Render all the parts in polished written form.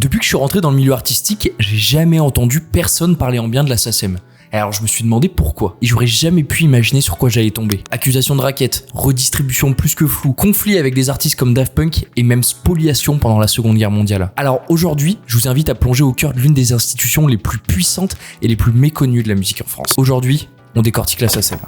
Depuis que je suis rentré dans le milieu artistique, j'ai jamais entendu personne parler en bien de la SACEM. Alors je me suis demandé pourquoi, et j'aurais jamais pu imaginer sur quoi j'allais tomber. Accusations de racket, redistribution plus que floue, conflits avec des artistes comme Daft Punk et même spoliation pendant la Seconde Guerre mondiale. Alors aujourd'hui, je vous invite à plonger au cœur de l'une des institutions les plus puissantes et les plus méconnues de la musique en France. Aujourd'hui, on décortique la SACEM.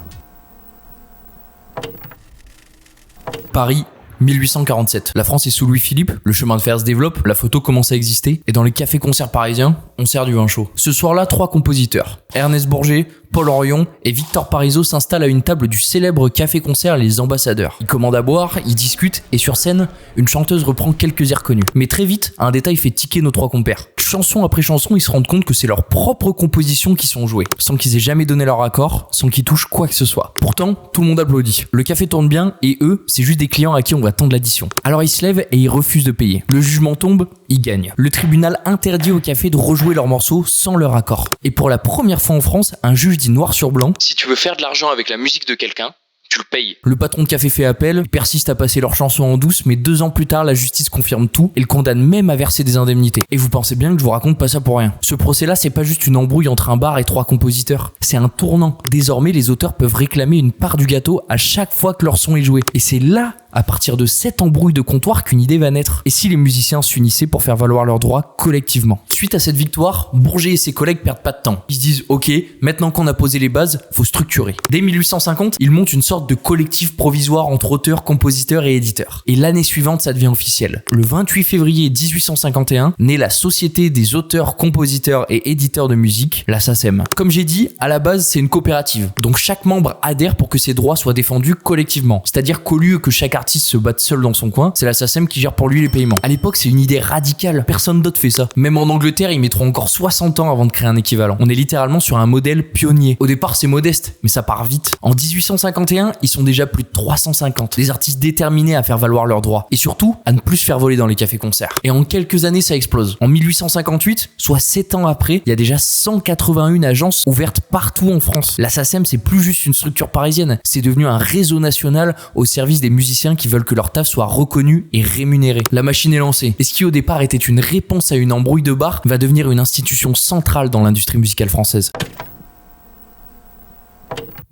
Paris, 1847. La France est sous Louis-Philippe, le chemin de fer se développe, la photo commence à exister, et dans les cafés-concerts parisiens, on sert du vin chaud. Ce soir-là, 3 compositeurs, Ernest Bourger, Paul Orion et Victor Parizeau s'installent à une table du célèbre café-concert Les Ambassadeurs. Ils commandent à boire, ils discutent, et sur scène, une chanteuse reprend quelques airs connus. Mais très vite, un détail fait tiquer nos 3 compères. Chanson après chanson, ils se rendent compte que c'est leurs propres compositions qui sont jouées, sans qu'ils aient jamais donné leur accord, sans qu'ils touchent quoi que ce soit. Pourtant, tout le monde applaudit. Le café tourne bien, et eux, c'est juste des clients à qui on va tendre l'addition. Alors ils se lèvent et ils refusent de payer. Le jugement tombe, ils gagnent. Le tribunal interdit au café de rejouer leurs morceaux sans leur accord. Et pour la première fois en France, un juge dit noir sur blanc: si tu veux faire de l'argent avec la musique de quelqu'un, tu le payes. Le patron de café fait appel, il persiste à passer leur chanson en douce, mais 2 ans plus tard, la justice confirme tout et le condamne même à verser des indemnités. Et vous pensez bien que je vous raconte pas ça pour rien. Ce procès-là, c'est pas juste une embrouille entre un bar et 3 compositeurs. C'est un tournant. Désormais, les auteurs peuvent réclamer une part du gâteau à chaque fois que leur son est joué. Et c'est là, à partir de cette embrouille de comptoir, qu'une idée va naître. Et si les musiciens s'unissaient pour faire valoir leurs droits collectivement? Suite à cette victoire, Bourget et ses collègues perdent pas de temps. Ils se disent: ok, maintenant qu'on a posé les bases, faut structurer. Dès 1850, ils montent une sorte de collectif provisoire entre auteurs, compositeurs et éditeurs. Et l'année suivante, ça devient officiel. Le 28 février 1851, naît la Société des auteurs, compositeurs et éditeurs de musique, la SACEM. Comme j'ai dit, à la base, c'est une coopérative. Donc chaque membre adhère pour que ses droits soient défendus collectivement. C'est-à-dire qu'au lieu que chaque artiste se batte seul dans son coin, c'est la SACEM qui gère pour lui les paiements. À l'époque, c'est une idée radicale. Personne d'autre fait ça. Même en Angleterre, ils mettront encore 60 ans avant de créer un équivalent. On est littéralement sur un modèle pionnier. Au départ, c'est modeste, mais ça part vite. En 1851, ils sont déjà plus de 350. Des artistes déterminés à faire valoir leurs droits. Et surtout, à ne plus se faire voler dans les cafés-concerts. Et en quelques années, ça explose. En 1858, soit 7 ans après, il y a déjà 181 agences ouvertes partout en France. La SACEM, c'est plus juste une structure parisienne. C'est devenu un réseau national au service des musiciens qui veulent que leur taf soit reconnu et rémunéré. La machine est lancée. Et ce qui au départ était une réponse à une embrouille de bar va devenir une institution centrale dans l'industrie musicale française.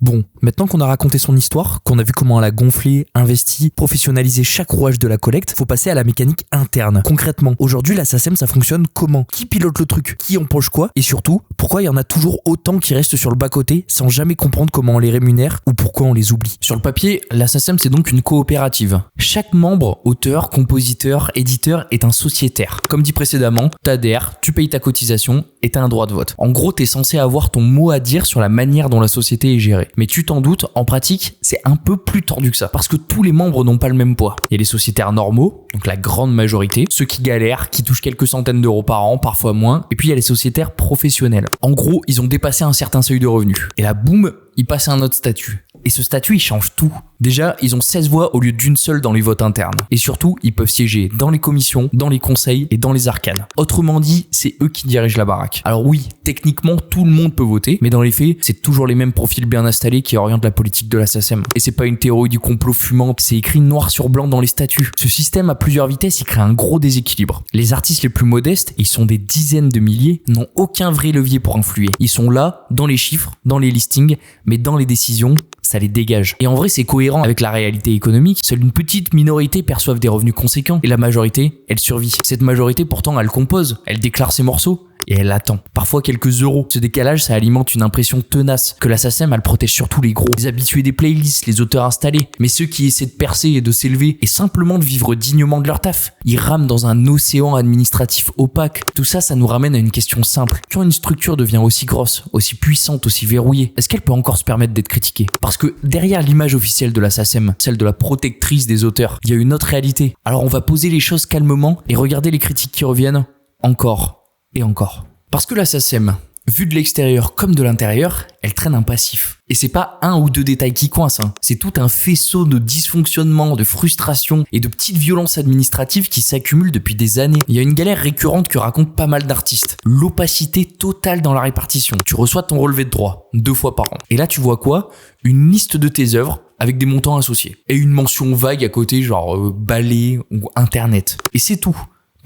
Bon, maintenant qu'on a raconté son histoire, qu'on a vu comment elle a gonflé, investi, professionnalisé chaque rouage de la collecte, faut passer à la mécanique interne. Concrètement, aujourd'hui la SACEM, ça fonctionne comment? Qui pilote le truc? Qui empoche quoi? Et surtout, pourquoi il y en a toujours autant qui restent sur le bas-côté sans jamais comprendre comment on les rémunère ou pourquoi on les oublie? Sur le papier, la SACEM, c'est donc une coopérative. Chaque membre, auteur, compositeur, éditeur, est un sociétaire. Comme dit précédemment, t'adhères, tu payes ta cotisation et t'as un droit de vote. En gros, t'es censé avoir ton mot à dire sur la manière dont la société est gérée. Mais tu t'en doutes, en pratique, c'est un peu plus tordu que ça. Parce que tous les membres n'ont pas le même poids. Il y a les sociétaires normaux, donc la grande majorité, ceux qui galèrent, qui touchent quelques centaines d'euros par an, parfois moins. Et puis il y a les sociétaires professionnels. En gros, ils ont dépassé un certain seuil de revenus. Et là, boum, ils passent à un autre statut. Et ce statut, il change tout. Déjà, ils ont 16 voix au lieu d'une seule dans les votes internes. Et surtout, ils peuvent siéger dans les commissions, dans les conseils et dans les arcanes. Autrement dit, c'est eux qui dirigent la baraque. Alors oui, techniquement, tout le monde peut voter, mais dans les faits, c'est toujours les mêmes profils bien installés qui orientent la politique de la SACEM. Et c'est pas une théorie du complot fumant, c'est écrit noir sur blanc dans les statuts. Ce système à plusieurs vitesses, il crée un gros déséquilibre. Les artistes les plus modestes, ils sont des dizaines de milliers, n'ont aucun vrai levier pour influer. Ils sont là, dans les chiffres, dans les listings, mais dans les décisions, ça les dégage. Et en vrai, c'est cohérent avec la réalité économique. Seule une petite minorité perçoivent des revenus conséquents et la majorité, elle survit. Cette majorité, pourtant, elle compose, elle déclare ses morceaux et elle attend. Parfois quelques euros. Ce décalage, ça alimente une impression tenace que la SACEM, elle protège surtout les gros. Les habitués des playlists, les auteurs installés. Mais ceux qui essaient de percer et de s'élever et simplement de vivre dignement de leur taf, ils rament dans un océan administratif opaque. Tout ça, ça nous ramène à une question simple. Quand une structure devient aussi grosse, aussi puissante, aussi verrouillée, est-ce qu'elle peut encore se permettre d'être critiquée? Parce que derrière l'image officielle de la SACEM, celle de la protectrice des auteurs, il y a une autre réalité. Alors on va poser les choses calmement et regarder les critiques qui reviennent encore et encore. Parce que la SACEM, vue de l'extérieur comme de l'intérieur, elle traîne un passif. Et c'est pas 1 ou 2 détails qui coincent, c'est tout un faisceau de dysfonctionnements, de frustrations et de petites violences administratives qui s'accumulent depuis des années. Il y a une galère récurrente que racontent pas mal d'artistes. L'opacité totale dans la répartition. Tu reçois ton relevé de droit 2 fois par an. Et là tu vois quoi? Une liste de tes œuvres avec des montants associés. Et une mention vague à côté, genre ballet ou internet. Et c'est tout.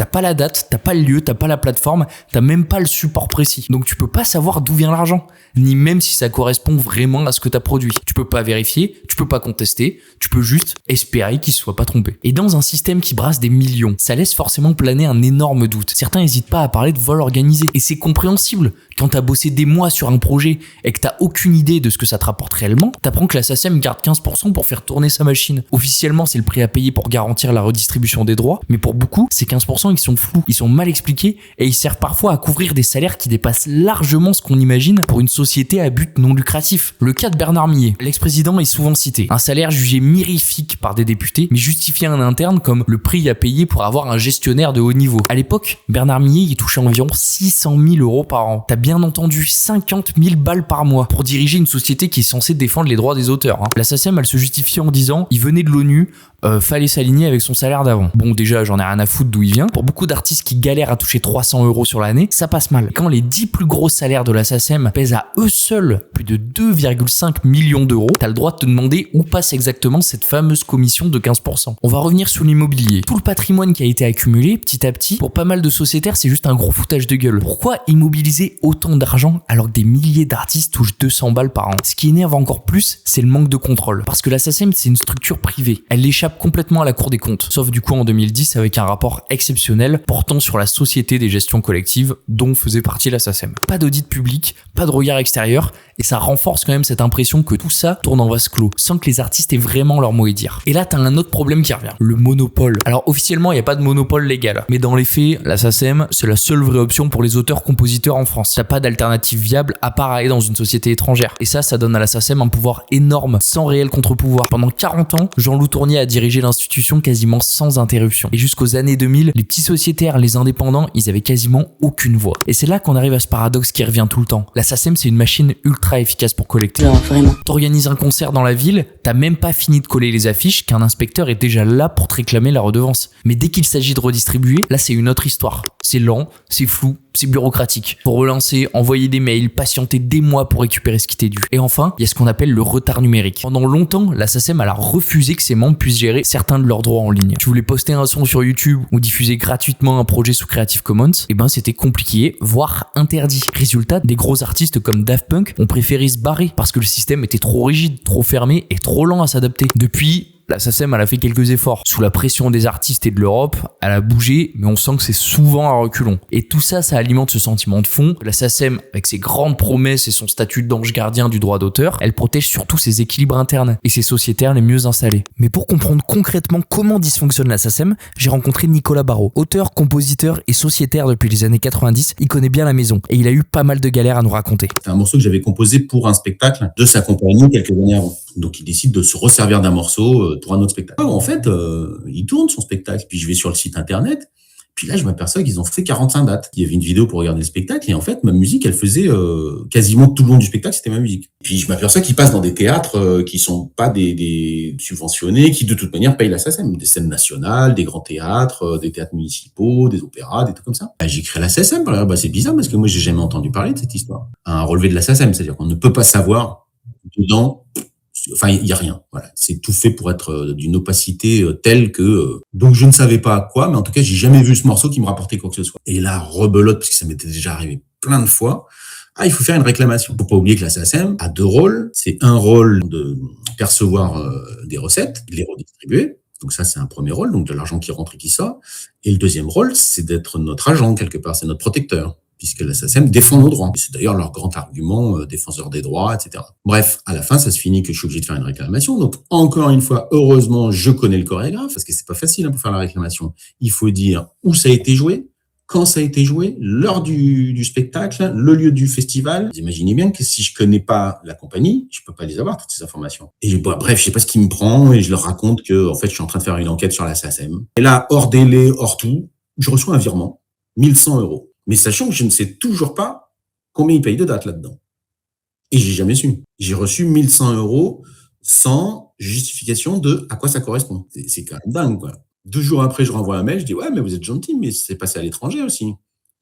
T'as pas la date, t'as pas le lieu, t'as pas la plateforme, t'as même pas le support précis. Donc tu peux pas savoir d'où vient l'argent, ni même si ça correspond vraiment à ce que t'as produit. Tu peux pas vérifier, tu peux pas contester, tu peux juste espérer qu'il se soit pas trompé. Et dans un système qui brasse des millions, ça laisse forcément planer un énorme doute. Certains hésitent pas à parler de vol organisé, et c'est compréhensible. Quand t'as bossé des mois sur un projet et que t'as aucune idée de ce que ça te rapporte réellement, t'apprends que la SACEM garde 15% pour faire tourner sa machine. Officiellement, c'est le prix à payer pour garantir la redistribution des droits, mais pour beaucoup, ces 15% ils sont flous, ils sont mal expliqués et ils servent parfois à couvrir des salaires qui dépassent largement ce qu'on imagine pour une société à but non lucratif. Le cas de Bernard Millet, l'ex-président est souvent cité. Un salaire jugé mirifique par des députés, mais justifié en interne comme le prix à payer pour avoir un gestionnaire de haut niveau. À l'époque, Bernard Millet il touchait environ 600 000 euros par an. T'as bien entendu 50 000 balles par mois pour diriger une société qui est censée défendre les droits des auteurs. La SACEM, elle se justifie en disant il venait de l'ONU, fallait s'aligner avec son salaire d'avant. Bon, déjà, j'en ai rien à foutre d'où il vient. Pour beaucoup d'artistes qui galèrent à toucher 300 euros sur l'année, ça passe mal. Quand les 10 plus gros salaires de la SACEM pèsent à eux seuls plus de 2,5 millions d'euros, t'as le droit de te demander où passe exactement cette fameuse commission de 15%. On va revenir sur l'immobilier. Tout le patrimoine qui a été accumulé petit à petit, pour pas mal de sociétaires, c'est juste un gros foutage de gueule. Pourquoi immobiliser autant d'argent alors que des milliers d'artistes touchent 200 balles par an? Ce qui énerve encore plus, c'est le manque de contrôle. Parce que la SACEM, c'est une structure privée. Elle échappe complètement à la Cour des comptes. Sauf du coup en 2010 avec un rapport exceptionnel portant sur la Société des gestions collectives dont faisait partie la SACEM. Pas d'audit public, pas de regard extérieur, et ça renforce quand même cette impression que tout ça tourne en vase clos, sans que les artistes aient vraiment leur mot à dire. Et là, t'as un autre problème qui revient, le monopole. Alors officiellement, il n'y a pas de monopole légal, mais dans les faits, la SACEM, c'est la seule vraie option pour les auteurs-compositeurs en France. T'as pas d'alternative viable à part aller dans une société étrangère. Et ça donne à la SACEM un pouvoir énorme, sans réel contre-pouvoir. Pendant 40 ans, Jean-Loup Tournier a dirigé l'institution quasiment sans interruption. Et jusqu'aux années 2000, les petits sociétaires, les indépendants, ils avaient quasiment aucune voix. Et c'est là qu'on arrive à ce paradoxe qui revient tout le temps. La SACEM, c'est une machine ultra efficace pour collecter. Genre, vraiment. T'organises un concert dans la ville, t'as même pas fini de coller les affiches qu'un inspecteur est déjà là pour te réclamer la redevance. Mais dès qu'il s'agit de redistribuer, là c'est une autre histoire. C'est lent, c'est flou, c'est bureaucratique. Pour relancer, envoyer des mails, patienter des mois pour récupérer ce qui t'est dû. Et enfin, il y a ce qu'on appelle le retard numérique. Pendant longtemps, la SACEM a refusé que ses membres puissent gérer certains de leurs droits en ligne. Tu voulais poster un son sur YouTube ou diffuser gratuitement un projet sous Creative Commons, et ben c'était compliqué, voire interdit. Résultat, des gros artistes comme Daft Punk ont préféré se barrer parce que le système était trop rigide, trop fermé et trop lent à s'adapter. Depuis, la SACEM, elle a fait quelques efforts. Sous la pression des artistes et de l'Europe, elle a bougé, mais on sent que c'est souvent à reculons. Et tout ça, ça alimente ce sentiment de fond. La SACEM, avec ses grandes promesses et son statut d'ange gardien du droit d'auteur, elle protège surtout ses équilibres internes et ses sociétaires les mieux installés. Mais pour comprendre concrètement comment dysfonctionne la SACEM, j'ai rencontré Nicolas Barrault. Auteur, compositeur et sociétaire depuis les années 90, il connaît bien la maison et il a eu pas mal de galères à nous raconter. C'est un morceau que j'avais composé pour un spectacle de sa compagnie quelques années avant. Donc il décide de se resservir d'un morceau pour un autre spectacle. En fait, il tourne son spectacle, puis je vais sur le site internet, puis là je m'aperçois qu'ils ont fait 45 dates. Il y avait une vidéo pour regarder le spectacle, et en fait ma musique, elle faisait quasiment tout le long du spectacle, c'était ma musique. Puis je m'aperçois qu'ils passent dans des théâtres qui sont pas des subventionnés, qui de toute manière payent la SACEM, des scènes nationales, des grands théâtres, des théâtres municipaux, des opéras, des trucs comme ça. J'ai créé la SACEM, c'est bizarre parce que moi j'ai jamais entendu parler de cette histoire. Un relevé de la SACEM, c'est-à-dire qu'on ne peut pas savoir dedans. Enfin, il y a rien. Voilà, c'est tout fait pour être d'une opacité telle que. Donc, je ne savais pas quoi, mais en tout cas, j'ai jamais vu ce morceau qui me rapportait quoi que ce soit. Et là, rebelote, parce que ça m'était déjà arrivé plein de fois. Il faut faire une réclamation. Faut pas oublier que la SACEM a deux rôles. C'est un rôle de percevoir des recettes, de les redistribuer. Donc ça, c'est un premier rôle, donc de l'argent qui rentre et qui sort. Et le deuxième rôle, c'est d'être notre agent quelque part, c'est notre protecteur, puisque la SACEM défend nos droits. C'est d'ailleurs leur grand argument, défenseur des droits, etc. Bref, à la fin, ça se finit que je suis obligé de faire une réclamation. Donc, encore une fois, heureusement, je connais le chorégraphe, parce que c'est pas facile pour faire la réclamation. Il faut dire où ça a été joué, quand ça a été joué, l'heure du spectacle, le lieu du festival. Vous imaginez bien que si je connais pas la compagnie, je peux pas les avoir, toutes ces informations. Et bref, je sais pas ce qui me prend, et je leur raconte que, en fait, je suis en train de faire une enquête sur la SACEM. Et là, hors délai, hors tout, je reçois un virement, 1100 €. Mais sachant que je ne sais toujours pas combien ils payent de date là-dedans. Et j'ai jamais su. J'ai reçu 1100 € sans justification de à quoi ça correspond. C'est quand même dingue, quoi. 2 jours après, je renvoie un mail, je dis « Ouais, mais vous êtes gentil, mais c'est passé à l'étranger aussi. »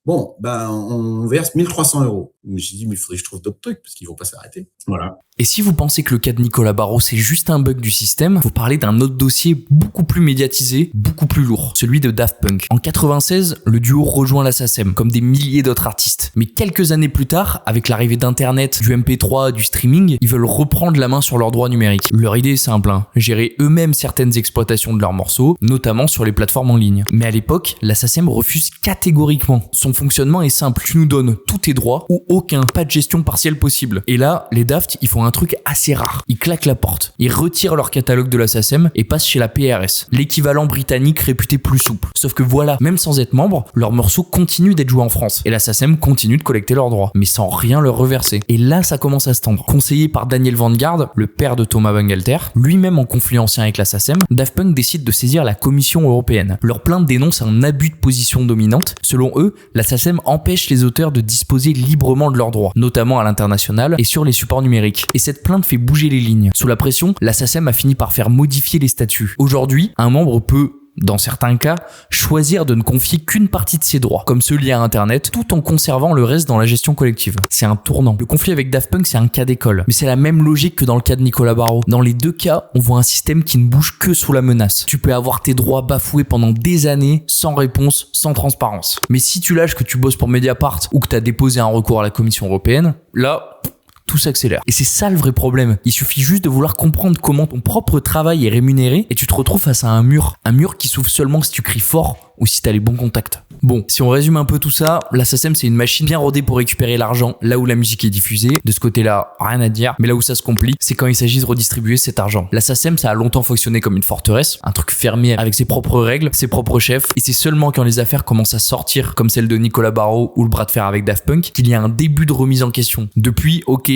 Bon, on verse 1300 €. Je me suis dit, mais il faudrait que je trouve d'autres trucs parce qu'ils vont pas s'arrêter. Voilà. Et si vous pensez que le cas de Nicolas Barrot c'est juste un bug du système, faut parler d'un autre dossier beaucoup plus médiatisé, beaucoup plus lourd, celui de Daft Punk. En 96, le duo rejoint la SACEM, comme des milliers d'autres artistes. Mais quelques années plus tard, avec l'arrivée d'internet, du MP3, du streaming, ils veulent reprendre la main sur leurs droits numériques. Leur idée est simple, gérer eux-mêmes certaines exploitations de leurs morceaux, notamment sur les plateformes en ligne. Mais à l'époque, la SACEM refuse catégoriquement. Son fonctionnement est simple, tu nous donnes tous tes droits ou aucun, pas de gestion partielle possible. Et là, les Daft, ils font un truc assez rare. Ils claquent la porte. Ils retirent leur catalogue de la SACEM et passent chez la PRS, l'équivalent britannique réputé plus souple. Sauf que voilà, même sans être membre, leurs morceaux continuent d'être joués en France. Et la SACEM continue de collecter leurs droits, mais sans rien leur reverser. Et là, ça commence à se tendre. Conseillé par Daniel Vanguard, le père de Thomas Bangalter, lui-même en conflit ancien avec la SACEM, Daft Punk décide de saisir la Commission européenne. Leur plainte dénonce un abus de position dominante. Selon eux, la SACEM empêche les auteurs de disposer librement de leurs droits, notamment à l'international et sur les supports numériques. Et cette plainte fait bouger les lignes. Sous la pression, la SACEM a fini par faire modifier les statuts. Aujourd'hui, un membre peut, dans certains cas, choisir de ne confier qu'une partie de ses droits, comme ceux liés à Internet, tout en conservant le reste dans la gestion collective. C'est un tournant. Le conflit avec Daft Punk, c'est un cas d'école. Mais c'est la même logique que dans le cas de Nicolas Barrot. Dans les deux cas, on voit un système qui ne bouge que sous la menace. Tu peux avoir tes droits bafoués pendant des années, sans réponse, sans transparence. Mais si tu lâches que tu bosses pour Mediapart ou que tu as déposé un recours à la Commission européenne, là, tout s'accélère. Et c'est ça le vrai problème. Il suffit juste de vouloir comprendre comment ton propre travail est rémunéré et tu te retrouves face à un mur. Un mur qui s'ouvre seulement si tu cries fort ou si t'as les bons contacts. Bon, si on résume un peu tout ça, la SACEM c'est une machine bien rodée pour récupérer l'argent là où la musique est diffusée. De ce côté-là, rien à dire. Mais là où ça se complique, c'est quand il s'agit de redistribuer cet argent. La SACEM, ça a longtemps fonctionné comme une forteresse, un truc fermé avec ses propres règles, ses propres chefs. Et c'est seulement quand les affaires commencent à sortir, comme celle de Nicolas Barrot ou le bras de fer avec Daft Punk, qu'il y a un début de remise en question. Depuis, ok,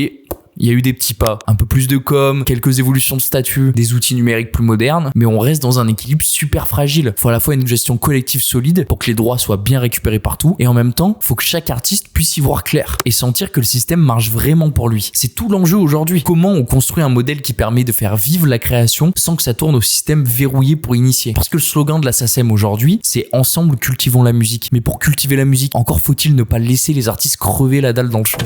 il y a eu des petits pas, un peu plus de com, quelques évolutions de statut, des outils numériques plus modernes, mais on reste dans un équilibre super fragile. Faut à la fois une gestion collective solide pour que les droits soient bien récupérés partout, et en même temps, faut que chaque artiste puisse y voir clair et sentir que le système marche vraiment pour lui. C'est tout l'enjeu aujourd'hui. Comment on construit un modèle qui permet de faire vivre la création sans que ça tourne au système verrouillé pour initier. Parce que le slogan de la SACEM aujourd'hui, c'est « Ensemble, cultivons la musique ». Mais pour cultiver la musique, encore faut-il ne pas laisser les artistes crever la dalle dans le champ.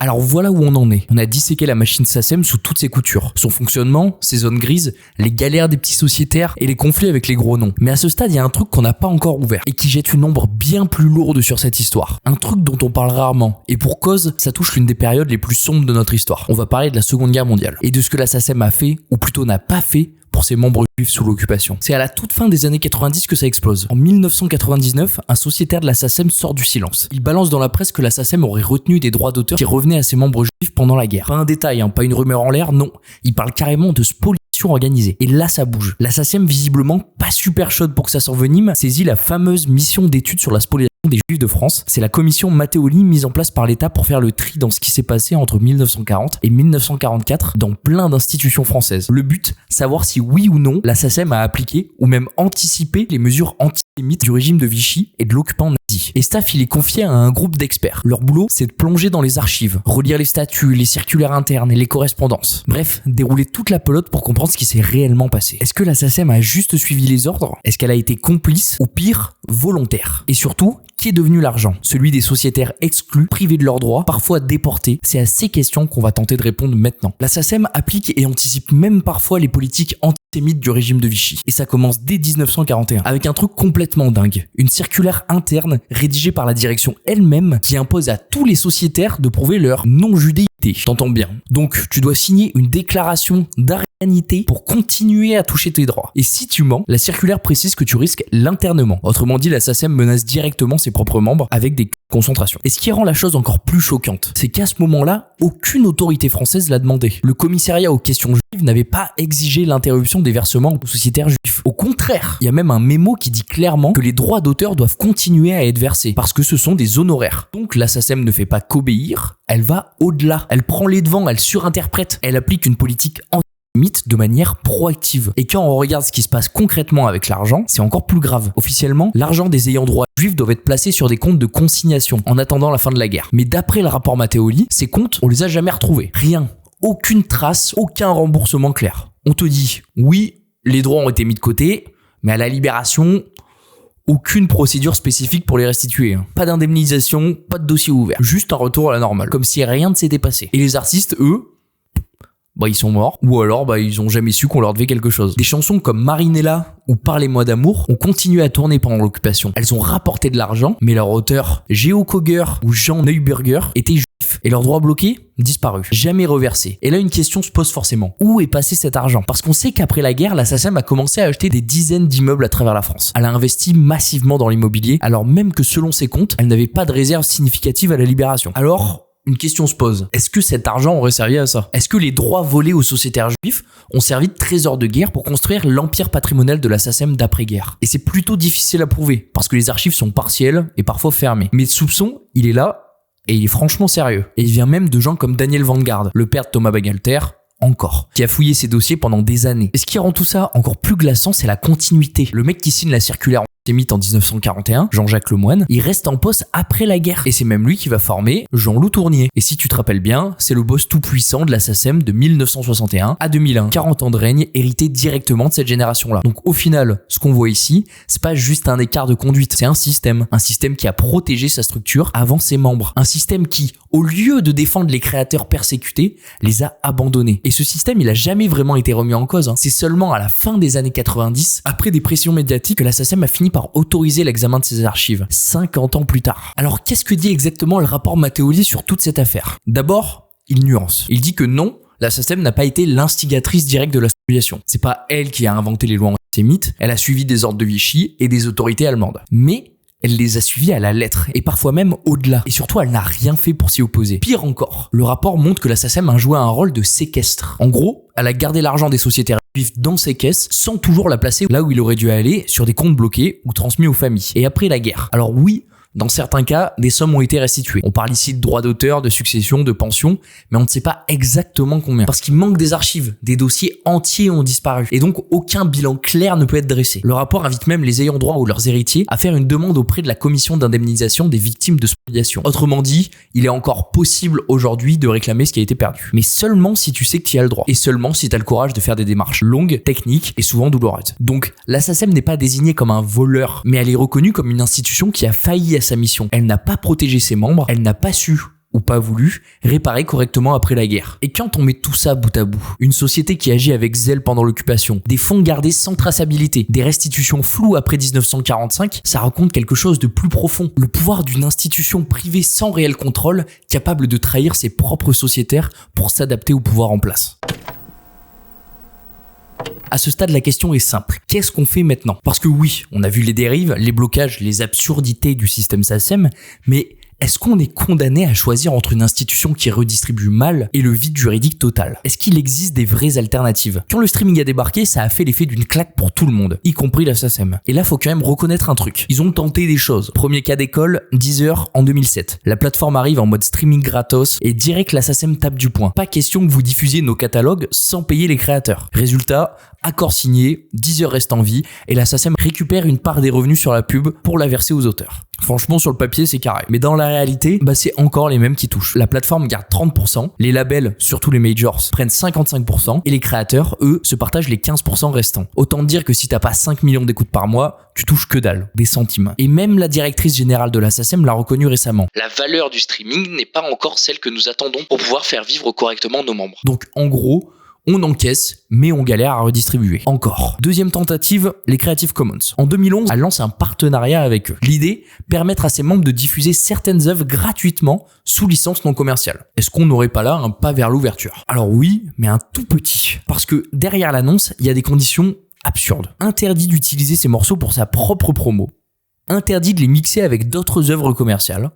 Alors voilà où on en est. On a disséqué la machine SACEM sous toutes ses coutures. Son fonctionnement, ses zones grises, les galères des petits sociétaires et les conflits avec les gros noms. Mais à ce stade, il y a un truc qu'on n'a pas encore ouvert et qui jette une ombre bien plus lourde sur cette histoire. Un truc dont on parle rarement. Et pour cause, ça touche l'une des périodes les plus sombres de notre histoire. On va parler de la Seconde Guerre mondiale et de ce que la SACEM a fait, ou plutôt n'a pas fait, pour ses membres juifs sous l'occupation. C'est à la toute fin des années 90 que ça explose. En 1999, un sociétaire de la SACEM sort du silence. Il balance dans la presse que la SACEM aurait retenu des droits d'auteur qui revenaient à ses membres juifs pendant la guerre. Pas un détail, pas une rumeur en l'air, non. Il parle carrément de spoliation organisée. Et là, ça bouge. La SACEM, visiblement pas super chaude pour que ça s'envenime, saisit la fameuse mission d'étude sur la spoliation des Juifs de France. C'est la commission Matteoli mise en place par l'État pour faire le tri dans ce qui s'est passé entre 1940 et 1944 dans plein d'institutions françaises. Le but, savoir si oui ou non la SACEM a appliqué ou même anticipé les mesures antisémites du régime de Vichy et de l'occupant nazi. Et staff, il est confié à un groupe d'experts. Leur boulot, c'est de plonger dans les archives, relire les statuts, les circulaires internes et les correspondances. Bref, dérouler toute la pelote pour comprendre ce qui s'est réellement passé. Est-ce que la SACEM a juste suivi les ordres? Est-ce qu'elle a été complice ou pire, volontaire? Et surtout, qui est devenu l'argent? Celui des sociétaires exclus, privés de leurs droits, parfois déportés? C'est à ces questions qu'on va tenter de répondre maintenant. La SACEM applique et anticipe même parfois les politiques antisémites du régime de Vichy. Et ça commence dès 1941, avec un truc complètement dingue. Une circulaire interne rédigée par la direction elle-même qui impose à tous les sociétaires de prouver leur non-judéité. T'entends bien. Donc, tu dois signer une déclaration d'arianité pour continuer à toucher tes droits. Et si tu mens, la circulaire précise que tu risques l'internement. Autrement dit, la SACEM menace directement ses propres membres avec des concentrations. Et ce qui rend la chose encore plus choquante, c'est qu'à ce moment-là, aucune autorité française l'a demandé. Le commissariat aux questions juives n'avait pas exigé l'interruption des versements aux sociétaires juifs. Au contraire, il y a même un mémo qui dit clairement que les droits d'auteur doivent continuer à être versés parce que ce sont des honoraires. Donc la SACEM ne fait pas qu'obéir, elle va au-delà. Elle prend les devants, elle surinterprète, elle applique une politique antisémite de manière proactive. Et quand on regarde ce qui se passe concrètement avec l'argent, c'est encore plus grave. Officiellement, l'argent des ayants droit juifs doit être placé sur des comptes de consignation en attendant la fin de la guerre. Mais d'après le rapport Matteoli, ces comptes, on les a jamais retrouvés. Rien. Aucune trace, aucun remboursement clair. On te dit, oui, les droits ont été mis de côté, mais à la libération, Aucune procédure spécifique pour les restituer. Pas d'indemnisation, pas de dossier ouvert. Juste un retour à la normale, comme si rien ne s'était passé. Et les artistes, eux, ils sont morts. Ou alors, ils ont jamais su qu'on leur devait quelque chose. Des chansons comme Marinella ou Parlez-moi d'amour ont continué à tourner pendant l'occupation. Elles ont rapporté de l'argent, mais leur auteur, Geo Koger ou Jean Neuburger, étaient juifs. Et leurs droits bloqués, disparus. Jamais reversés. Et là, une question se pose forcément. Où est passé cet argent? Parce qu'on sait qu'après la guerre, la SACEM a commencé à acheter des dizaines d'immeubles à travers la France. Elle a investi massivement dans l'immobilier, alors même que selon ses comptes, elle n'avait pas de réserve significative à la libération. Alors, une question se pose. Est-ce que cet argent aurait servi à ça? Est-ce que les droits volés aux sociétaires juifs ont servi de trésor de guerre pour construire l'empire patrimonial de la SACEM d'après-guerre? Et c'est plutôt difficile à prouver, parce que les archives sont partielles et parfois fermées. Mais le soupçon, il est là, et il est franchement sérieux. Et il vient même de gens comme Daniel Vanguard, le père de Thomas Bangalter, encore, qui a fouillé ses dossiers pendant des années. Et ce qui rend tout ça encore plus glaçant, c'est la continuité. Le mec qui signe la circulaire antisémite en 1941, Jean-Jacques Lemoyne, il reste en poste après la guerre. Et c'est même lui qui va former Jean-Loup Tournier. Et si tu te rappelles bien, c'est le boss tout-puissant de la SACEM de 1961 à 2001. 40 ans de règne hérité directement de cette génération-là. Donc au final, ce qu'on voit ici, c'est pas juste un écart de conduite, c'est un système. Un système qui a protégé sa structure avant ses membres. Un système qui, au lieu de défendre les créateurs persécutés, les a abandonnés. Et ce système, il a jamais vraiment été remis en cause. C'est seulement à la fin des années 90, après des pressions médiatiques, que la SACEM a fini par autoriser l'examen de ses archives, 50 ans plus tard. Alors qu'est-ce que dit exactement le rapport Mattéoli sur toute cette affaire? D'abord, il nuance. Il dit que non, la SACEM n'a pas été l'instigatrice directe de la spoliation. C'est pas elle qui a inventé les lois antisémites, elle a suivi des ordres de Vichy et des autorités allemandes. Mais elle les a suivis à la lettre, et parfois même au-delà. Et surtout, elle n'a rien fait pour s'y opposer. Pire encore, le rapport montre que la SACEM a joué un rôle de séquestre. En gros, elle a gardé l'argent des sociétaires juifs dans ses caisses sans toujours la placer là où il aurait dû aller, sur des comptes bloqués ou transmis aux familles. Et après la guerre. Alors oui, dans certains cas, des sommes ont été restituées. On parle ici de droits d'auteur, de succession, de pension, mais on ne sait pas exactement combien. Parce qu'il manque des archives, des dossiers entiers ont disparu. Et donc, aucun bilan clair ne peut être dressé. Le rapport invite même les ayants droit ou leurs héritiers à faire une demande auprès de la commission d'indemnisation des victimes de spoliation. Autrement dit, il est encore possible aujourd'hui de réclamer ce qui a été perdu. Mais seulement si tu sais que tu y as le droit. Et seulement si tu as le courage de faire des démarches longues, techniques et souvent douloureuses. Donc, la SACEM n'est pas désignée comme un voleur, mais elle est reconnue comme une institution qui a failli à sa mission. Elle n'a pas protégé ses membres, elle n'a pas su ou pas voulu réparer correctement après la guerre. Et quand on met tout ça bout à bout, une société qui agit avec zèle pendant l'occupation, des fonds gardés sans traçabilité, des restitutions floues après 1945, ça raconte quelque chose de plus profond. Le pouvoir d'une institution privée sans réel contrôle, capable de trahir ses propres sociétaires pour s'adapter au pouvoir en place. À ce stade, la question est simple. Qu'est-ce qu'on fait maintenant? Parce que oui, on a vu les dérives, les blocages, les absurdités du système SACEM, mais est-ce qu'on est condamné à choisir entre une institution qui redistribue mal et le vide juridique total? Est-ce qu'il existe des vraies alternatives? Quand le streaming a débarqué, ça a fait l'effet d'une claque pour tout le monde, y compris la SACEM. Et là, faut quand même reconnaître un truc. Ils ont tenté des choses. Premier cas d'école, Deezer en 2007. La plateforme arrive en mode streaming gratos et direct la SACEM tape du poing. Pas question que vous diffusiez nos catalogues sans payer les créateurs. Résultat, accord signé, Deezer reste en vie et la SACEM récupère une part des revenus sur la pub pour la verser aux auteurs. Franchement, sur le papier, c'est carré. Mais dans la réalité, c'est encore les mêmes qui touchent. La plateforme garde 30%, les labels, surtout les majors, prennent 55% et les créateurs, eux, se partagent les 15% restants. Autant dire que si t'as pas 5 millions d'écoutes par mois, tu touches que dalle, des centimes. Et même la directrice générale de la SACEM l'a reconnu récemment. La valeur du streaming n'est pas encore celle que nous attendons pour pouvoir faire vivre correctement nos membres. Donc en gros, on encaisse, mais on galère à redistribuer. Encore. Deuxième tentative, les Creative Commons. En 2011, elle lance un partenariat avec eux. L'idée, permettre à ses membres de diffuser certaines œuvres gratuitement sous licence non commerciale. Est-ce qu'on n'aurait pas là un pas vers l'ouverture? Alors oui, mais un tout petit. Parce que derrière l'annonce, il y a des conditions absurdes. Interdit d'utiliser ces morceaux pour sa propre promo. Interdit de les mixer avec d'autres œuvres commerciales.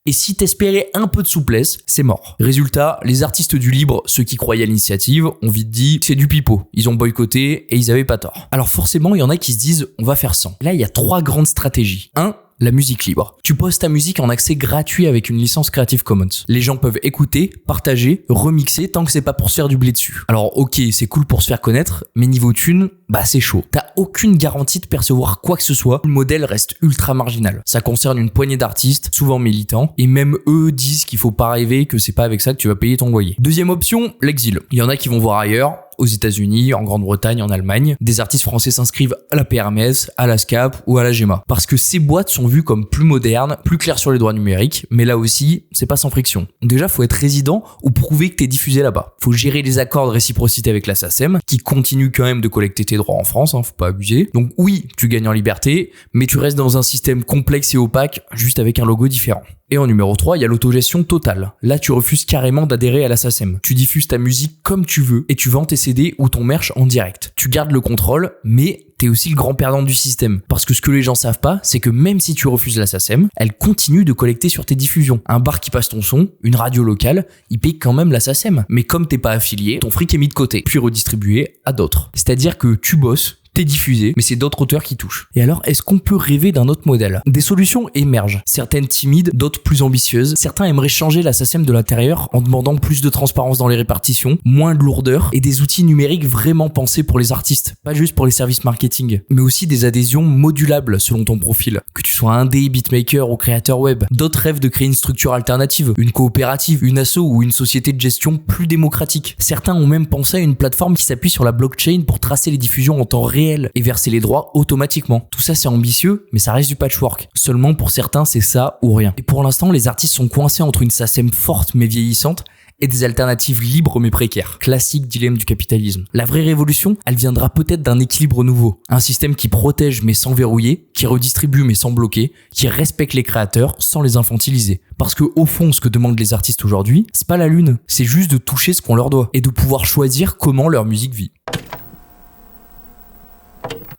Et si t'espérais un peu de souplesse, c'est mort. Résultat, les artistes du libre, ceux qui croyaient à l'initiative, ont vite dit c'est du pipeau. Ils ont boycotté et ils avaient pas tort. Alors forcément, il y en a qui se disent on va faire sans. Là, il y a 3 grandes stratégies. 1. La musique libre. Tu poses ta musique en accès gratuit avec une licence Creative Commons. Les gens peuvent écouter, partager, remixer tant que c'est pas pour se faire du blé dessus. Alors ok, c'est cool pour se faire connaître, mais niveau thune, c'est chaud. T'as aucune garantie de percevoir quoi que ce soit. Le modèle reste ultra marginal. Ça concerne une poignée d'artistes, souvent militants, et même eux disent qu'il faut pas rêver que c'est pas avec ça que tu vas payer ton loyer. Deuxième option, l'exil. Il y en a qui vont voir ailleurs. Aux États-Unis, en Grande-Bretagne, en Allemagne, des artistes français s'inscrivent à la PRMS, à la SCAP ou à la GEMA. Parce que ces boîtes sont vues comme plus modernes, plus claires sur les droits numériques, mais là aussi, c'est pas sans friction. Déjà, faut être résident ou prouver que t'es diffusé là-bas. Faut gérer les accords de réciprocité avec la SACEM, qui continue quand même de collecter tes droits en France, faut pas abuser. Donc oui, tu gagnes en liberté, mais tu restes dans un système complexe et opaque, juste avec un logo différent. Et en numéro 3, il y a l'autogestion totale. Là, tu refuses carrément d'adhérer à la SACEM. Tu diffuses ta musique comme tu veux et tu vends tes CD ou ton merch en direct. Tu gardes le contrôle, mais t'es aussi le grand perdant du système. Parce que ce que les gens savent pas, c'est que même si tu refuses la SACEM, elle continue de collecter sur tes diffusions. Un bar qui passe ton son, une radio locale, il paye quand même la SACEM. Mais comme t'es pas affilié, ton fric est mis de côté, puis redistribué à d'autres. C'est-à-dire que tu bosses, t'es diffusé, mais c'est d'autres auteurs qui touchent. Et alors, est-ce qu'on peut rêver d'un autre modèle? Des solutions émergent, certaines timides, d'autres plus ambitieuses. Certains aimeraient changer la SACEM de l'intérieur en demandant plus de transparence dans les répartitions, moins de lourdeur et des outils numériques vraiment pensés pour les artistes, pas juste pour les services marketing, mais aussi des adhésions modulables selon ton profil, que tu sois indé, beatmaker ou créateur web. D'autres rêvent de créer une structure alternative, une coopérative, une asso ou une société de gestion plus démocratique. Certains ont même pensé à une plateforme qui s'appuie sur la blockchain pour tracer les diffusions en temps réel et verser les droits automatiquement. Tout ça c'est ambitieux, mais ça reste du patchwork. Seulement pour certains c'est ça ou rien. Et pour l'instant les artistes sont coincés entre une SACEM forte mais vieillissante et des alternatives libres mais précaires. Classique dilemme du capitalisme. La vraie révolution, elle viendra peut-être d'un équilibre nouveau. Un système qui protège mais sans verrouiller, qui redistribue mais sans bloquer, qui respecte les créateurs sans les infantiliser. Parce que au fond, ce que demandent les artistes aujourd'hui, c'est pas la lune, c'est juste de toucher ce qu'on leur doit et de pouvoir choisir comment leur musique vit.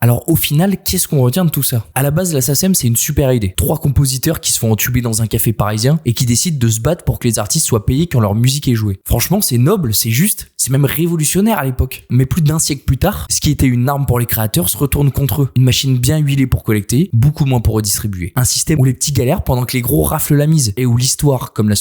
Alors au final, qu'est-ce qu'on retient de tout ça? À la base, la SACEM, c'est une super idée. 3 compositeurs qui se font entuber dans un café parisien et qui décident de se battre pour que les artistes soient payés quand leur musique est jouée. Franchement, c'est noble, c'est juste, c'est même révolutionnaire à l'époque. Mais plus d'un siècle plus tard, ce qui était une arme pour les créateurs se retourne contre eux. Une machine bien huilée pour collecter, beaucoup moins pour redistribuer. Un système où les petits galèrent pendant que les gros raflent la mise et où l'histoire, comme la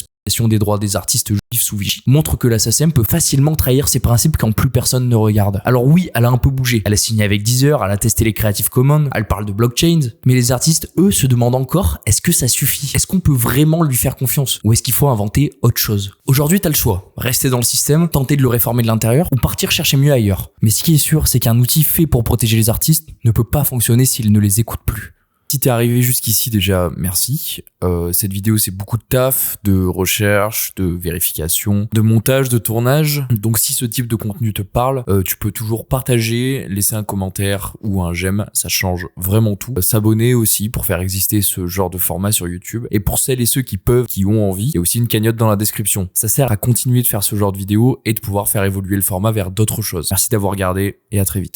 des droits des artistes juifs sous Vichy, montre que la SACEM peut facilement trahir ses principes quand plus personne ne regarde. Alors oui, elle a un peu bougé. Elle a signé avec Deezer, elle a testé les Creative Commons, elle parle de blockchain, mais les artistes, eux, se demandent encore, est-ce que ça suffit? Est-ce qu'on peut vraiment lui faire confiance? Ou est-ce qu'il faut inventer autre chose? Aujourd'hui, t'as le choix. Rester dans le système, tenter de le réformer de l'intérieur, ou partir chercher mieux ailleurs. Mais ce qui est sûr, c'est qu'un outil fait pour protéger les artistes ne peut pas fonctionner s'il ne les écoute plus. Si t'es arrivé jusqu'ici déjà, merci. Cette vidéo c'est beaucoup de taf, de recherche, de vérification, de montage, de tournage. Donc si ce type de contenu te parle, tu peux toujours partager, laisser un commentaire ou un j'aime, ça change vraiment tout. S'abonner aussi pour faire exister ce genre de format sur YouTube. Et pour celles et ceux qui peuvent, qui ont envie, il y a aussi une cagnotte dans la description. Ça sert à continuer de faire ce genre de vidéos et de pouvoir faire évoluer le format vers d'autres choses. Merci d'avoir regardé et à très vite.